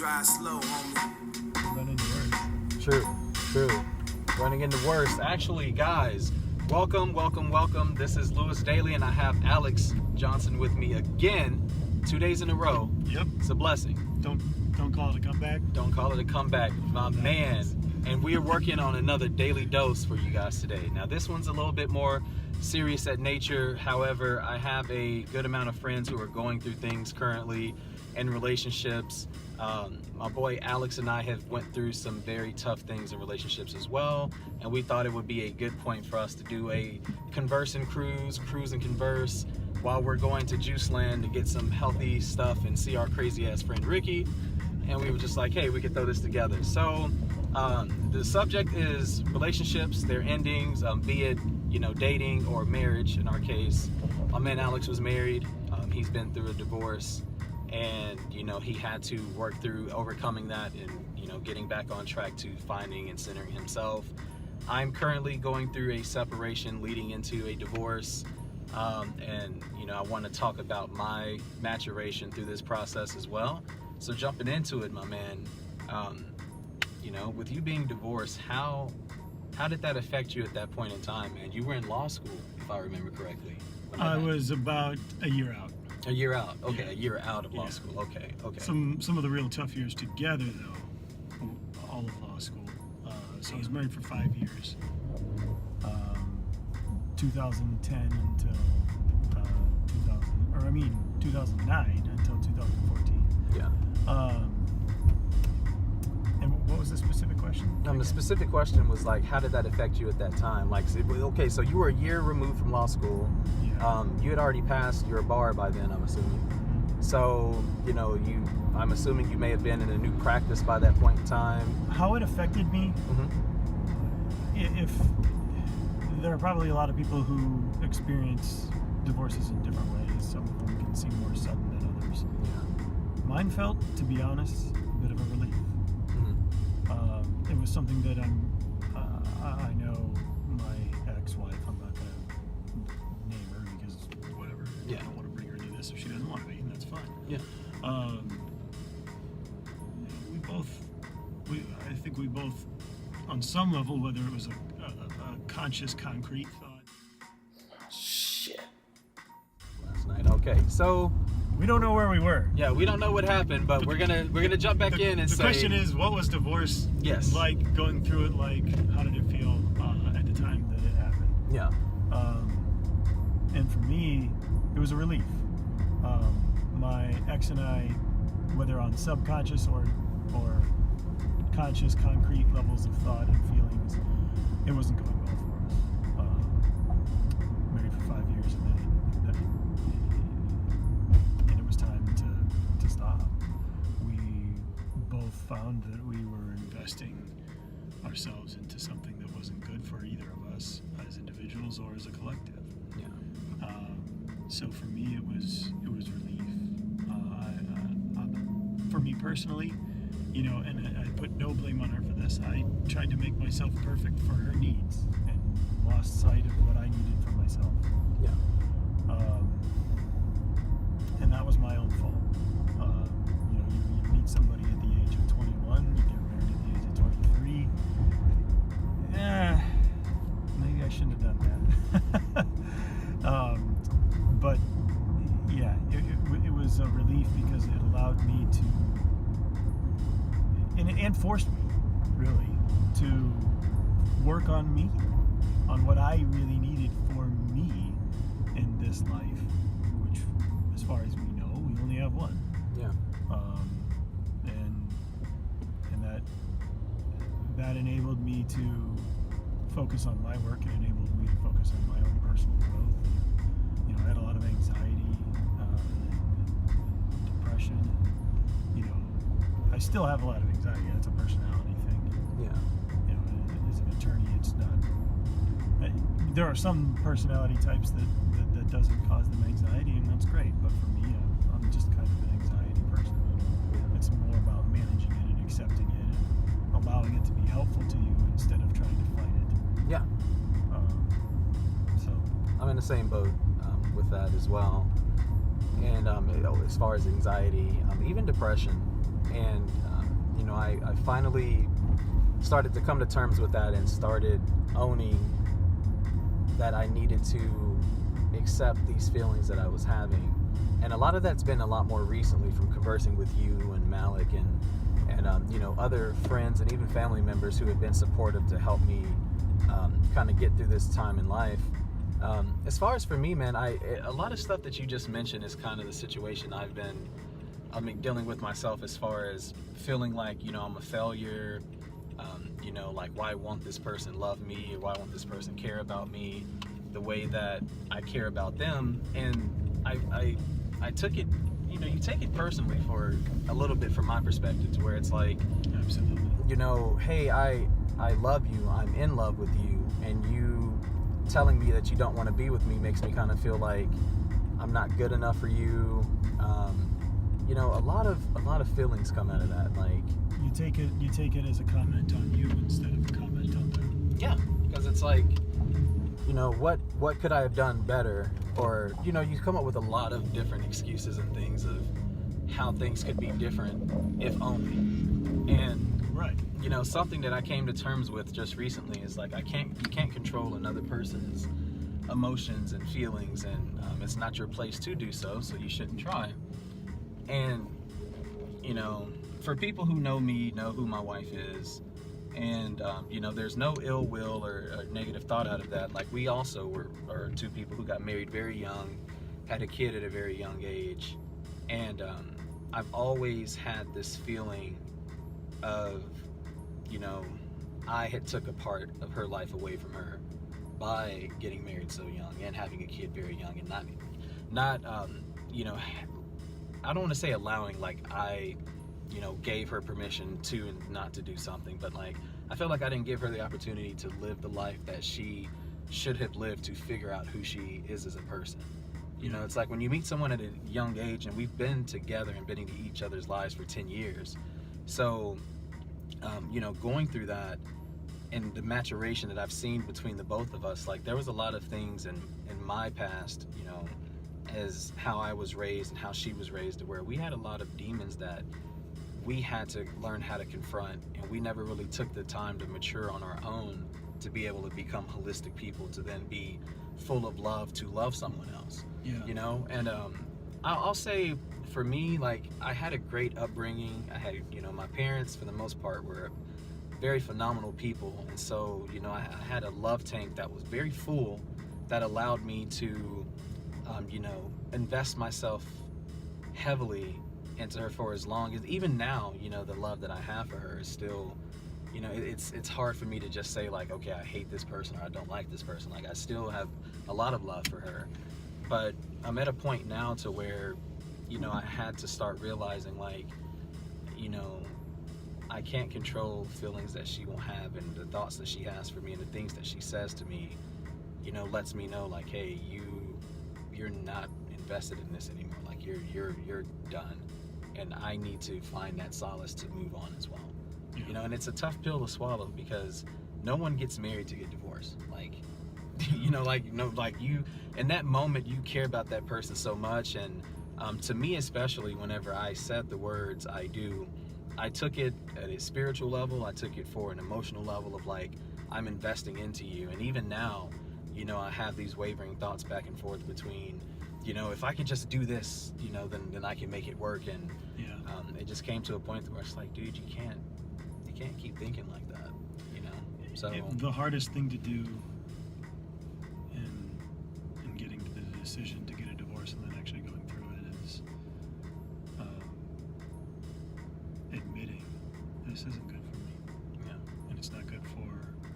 drive slow, homie. Run into worse. True. Running into worse. Actually, guys, welcome. This is Lewis Daly, and I have Alex Johnson with me again, 2 days in a row. Yep. It's a blessing. Don't call it a comeback. Don't call it a comeback, my man. And we are working on another daily dose for you guys today. Now, this one's a little bit more serious at nature. However, I have a good amount of friends who are going through things currently in relationships. My boy Alex and I have went through some very tough things in relationships as well, and we thought it would be a good point for us to do a cruise and converse while we're going to Juice Land to get some healthy stuff and see our crazy ass friend Ricky. And we were just like, hey, we could throw this together. So the subject is relationships, their endings, be it dating or marriage. In our case, my man Alex was married. He's been through a divorce, and he had to work through overcoming that and getting back on track to finding and centering himself. I'm currently going through a separation leading into a divorce, and I want to talk about my maturation through this process as well. So jumping into it, my man, with you being divorced, how did that affect you at that point in time, man? You were in law school, if I remember correctly. I was about a year out. A year out. Okay, Yeah. A year out of law Yeah. school. Okay. Some of the real tough years together, though, all of law school. So I was married for 5 years, 2010 until 2009 until 2014. Yeah. And what was the specific question? The specific question was like, how did that affect you at that time? Like, okay, so you were a year removed from law school. Yeah. You had already passed your bar by then, I'm assuming. So, I'm assuming you may have been in a new practice by that point in time. How it affected me? Mm-hmm. If there are probably a lot of people who experience divorces in different ways. Some of them can seem more sudden than others. Yeah. Mine felt, to be honest, a bit of a relief. Mm-hmm. It was something that I know my ex-wife, I'm not going to name her because whatever. Yeah. I don't want to bring her into this if she doesn't want to be, and that's fine. Yeah. I think we both, on some level, whether it was a conscious, concrete thought. Shit. Last night. Okay, so We don't know where we were. yeah, we don't know what happened, but we're gonna jump back in and the say. question is, what was divorce Yes. like? Going through it, like, how did it feel at the time that it happened? Yeah. And for me, it was a relief. My ex and I, whether on subconscious or conscious, concrete levels of thought and feelings, it wasn't going well for us. Married for 5 years, and it was time to stop. We both found that we were investing ourselves into something that wasn't good for either of us as individuals or as a collective. Yeah. So for me, it was relief. For me personally, and I put no blame on her for this. I tried to make myself perfect for her needs and lost sight of what I needed for myself. Yeah. And that was my own fault. You meet somebody at the age of 21, you get married at the age of 23. Maybe I shouldn't have done that. But yeah, it was a relief because it allowed me to, and forced me, really, to work on me, on what I really needed for me in this life, which, as far as we know, we only have one. Yeah. And that enabled me to focus on my work. It enabled me to focus on my own personal growth. I had a lot of anxiety, depression. I still have a lot of anxiety. That's a personality thing. Yeah. As an attorney, it's not. There are some personality types that doesn't cause them anxiety, and that's great. But for me, I'm just kind of an anxiety person. It's more about managing it and accepting it and allowing it to be helpful to you instead of trying to fight it. Yeah. So I'm in the same boat with that as well. And as far as anxiety, even depression, and you know, I finally started to come to terms with that and started owning that I needed to accept these feelings that I was having. And a lot of that's been a lot more recently from conversing with you and Malik and you know, other friends and even family members who have been supportive to help me kind of get through this time in life. As far as for me, man, a lot of stuff that you just mentioned is kind of the situation I've been dealing with myself, as far as feeling like, you know, I'm a failure. You know, like, why won't this person love me, or why won't this person care about me the way that I care about them? And I took it, you know, you take it personally for a little bit from my perspective, to where it's like, Absolutely. you know, hey, I love you, I'm in love with you, and you telling me that you don't want to be with me makes me kind of feel like I'm not good enough for you. You know, a lot of feelings come out of that. Like, You take it as a comment on you instead of a comment on them. yeah, because it's like, you know, what could I have done better? Or, you know, you come up with a lot of different excuses and things of how things could be different if only. And Right. you know, something that I came to terms with just recently is like, you can't control another person's emotions and feelings, and it's not your place to do so, so you shouldn't try. And you know, for people who know me, know who my wife is, and you know, there's no ill will or negative thought out of that. Like, we also are two people who got married very young, had a kid at a very young age, and I've always had this feeling of, you know, I had took a part of her life away from her by getting married so young and having a kid very young, and not you know, I don't want to say allowing, like I, you know, gave her permission to and not to do something, but like, I felt like I didn't give her the opportunity to live the life that she should have lived, to figure out who she is as a person. You know, it's like when you meet someone at a young age, and we've been together and been into each other's lives for 10 years. So, you know, going through that and the maturation that I've seen between the both of us, like, there was a lot of things in my past, you know, as how I was raised and how she was raised, where we had a lot of demons that we had to learn how to confront, and we never really took the time to mature on our own to be able to become holistic people, to then be full of love to love someone else. Yeah. You know, and I'll say for me, like, I had a great upbringing. I had, you know, my parents for the most part were very phenomenal people, and so, you know, I had a love tank that was very full, that allowed me to you know, invest myself heavily into her for as long as, even now, you know, the love that I have for her is still, you know, it's hard for me to just say like, okay, I hate this person or I don't like this person. Like, I still have a lot of love for her, but I'm at a point now to where, you know, I had to start realizing, like, you know, I can't control feelings that she will have, and the thoughts that she has for me, and the things that she says to me, you know, lets me know, like, hey, you're not invested in this anymore. Like, you're done, and I need to find that solace to move on as well. Yeah. You know, and it's a tough pill to swallow, because no one gets married to get divorced. Like, you know, like, you, in that moment, you care about that person so much. And to me especially, whenever I said the words I do, I took it at a spiritual level, I took it for an emotional level of like, I'm investing into you. And even now, you know, I have these wavering thoughts back and forth between, you know, if I can just do this, you know, then I can make it work. And it just came to a point where it's like, dude, you can't keep thinking like that, you know. So The hardest thing to do in getting to the decision to get a divorce and then actually going through it is admitting this isn't good for me. yeah, And it's not good for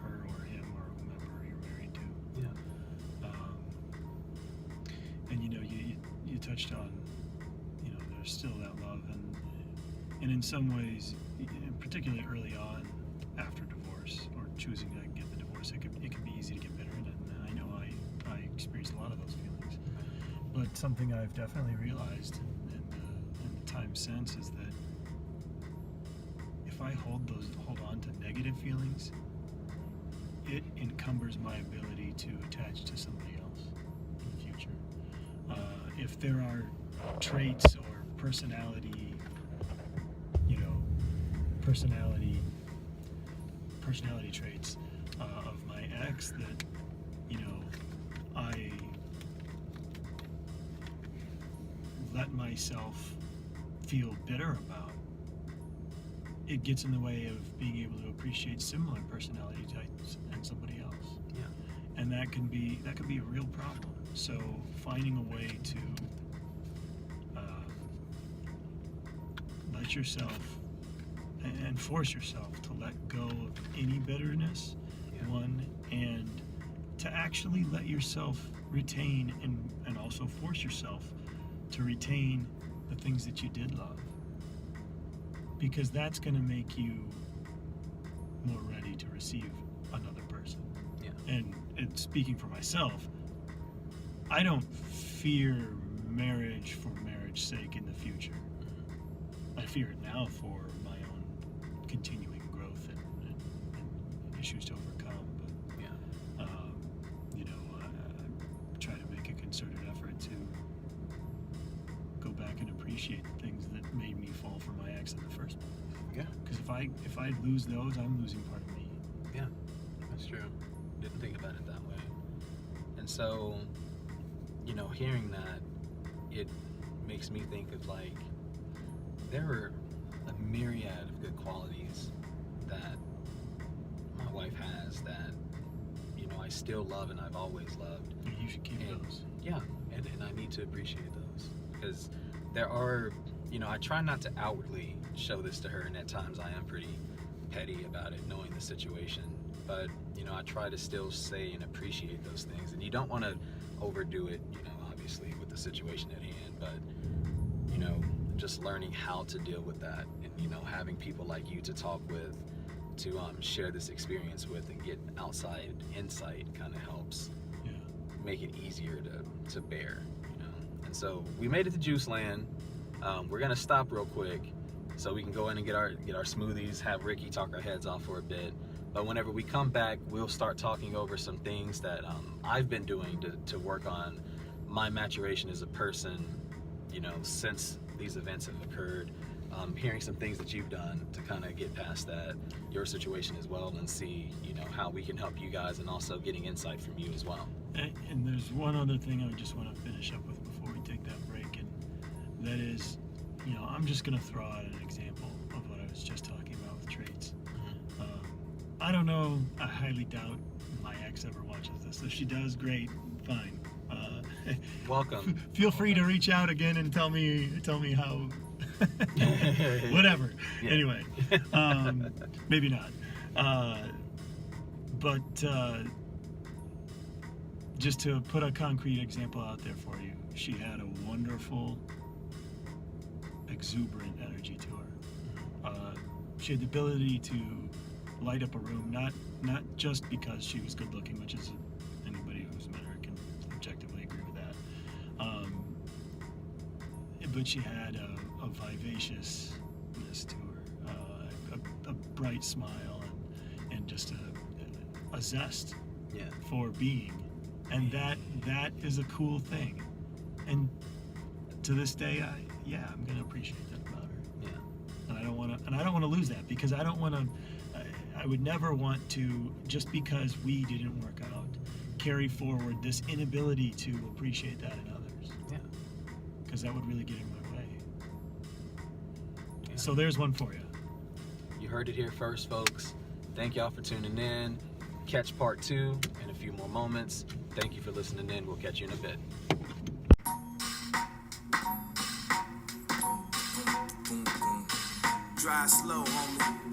her or him or whomever you're married to. yeah, And you know, you touched on, you know, there's still that love, and in some ways, particularly early on after divorce or choosing to get the divorce, it can be easy to get bitter, and I know I experienced a lot of those feelings. But something I've definitely realized in the time since is that if I hold on to negative feelings, it encumbers my ability to attach to somebody else in the future. If there are traits or personality personality traits of my ex that, I let myself feel bitter about. It gets in the way of being able to appreciate similar personality types in somebody else. Yeah. And that can be a real problem. So finding a way to let yourself and force yourself to let go of any bitterness, and to actually let yourself retain and also force yourself to retain the things that you did love, because that's going to make you more ready to receive another person. And speaking for myself, I don't fear marriage for marriage's sake in the future. I fear it now for my own continuing growth and issues to overcome. But I try to make a concerted effort to go back and appreciate the things that made me fall for my ex in the first place. Yeah. Because if I lose those, I'm losing part of me. Yeah, that's true. Didn't think about it that way. And so, hearing that, it makes me think of like, there are a myriad of good qualities that my wife has that, I still love and I've always loved. You should keep those. Yeah, and I need to appreciate those, because there are, I try not to outwardly show this to her, and at times I am pretty petty about it, knowing the situation, but I try to still say and appreciate those things. And you don't want to overdo it, obviously with the situation at hand, but just learning how to deal with that, and having people like you to talk with, to share this experience with and get outside insight kind of helps make it easier to bear. And so we made it to Juice Land. We're gonna stop real quick so we can go in and get our smoothies, have Ricky talk our heads off for a bit. But whenever we come back, we'll start talking over some things that I've been doing to work on my maturation as a person, since these events have occurred. Hearing some things that you've done to kind of get past that, your situation as well, and see, how we can help you guys, and also getting insight from you as well. And there's one other thing I just want to finish up with before we take that break, and that is, I'm just going to throw out an example of what I was just talking about with traits. I don't know, I highly doubt my ex ever watches this. If she does, great, fine. Welcome. Feel free to reach out again and tell me how. Whatever. Yeah. Anyway, maybe not. But just to put a concrete example out there for you, she had a wonderful, exuberant energy to her. She had the ability to light up a room, not just because she was good looking, which is anybody who's met her can objectively agree with that. But she had a vivaciousness to her, a bright smile, and just a zest for being, and that is a cool thing. And to this day, I'm gonna appreciate that about her. Yeah. And I don't want to lose that, because I don't want to. I would never want to, just because we didn't work out, carry forward this inability to appreciate that in others. Yeah. Because that would really get in my way. Yeah. So there's one for you. You heard it here first, folks. Thank y'all for tuning in. Catch part 2 in a few more moments. Thank you for listening in. We'll catch you in a bit. Drive slow, homie.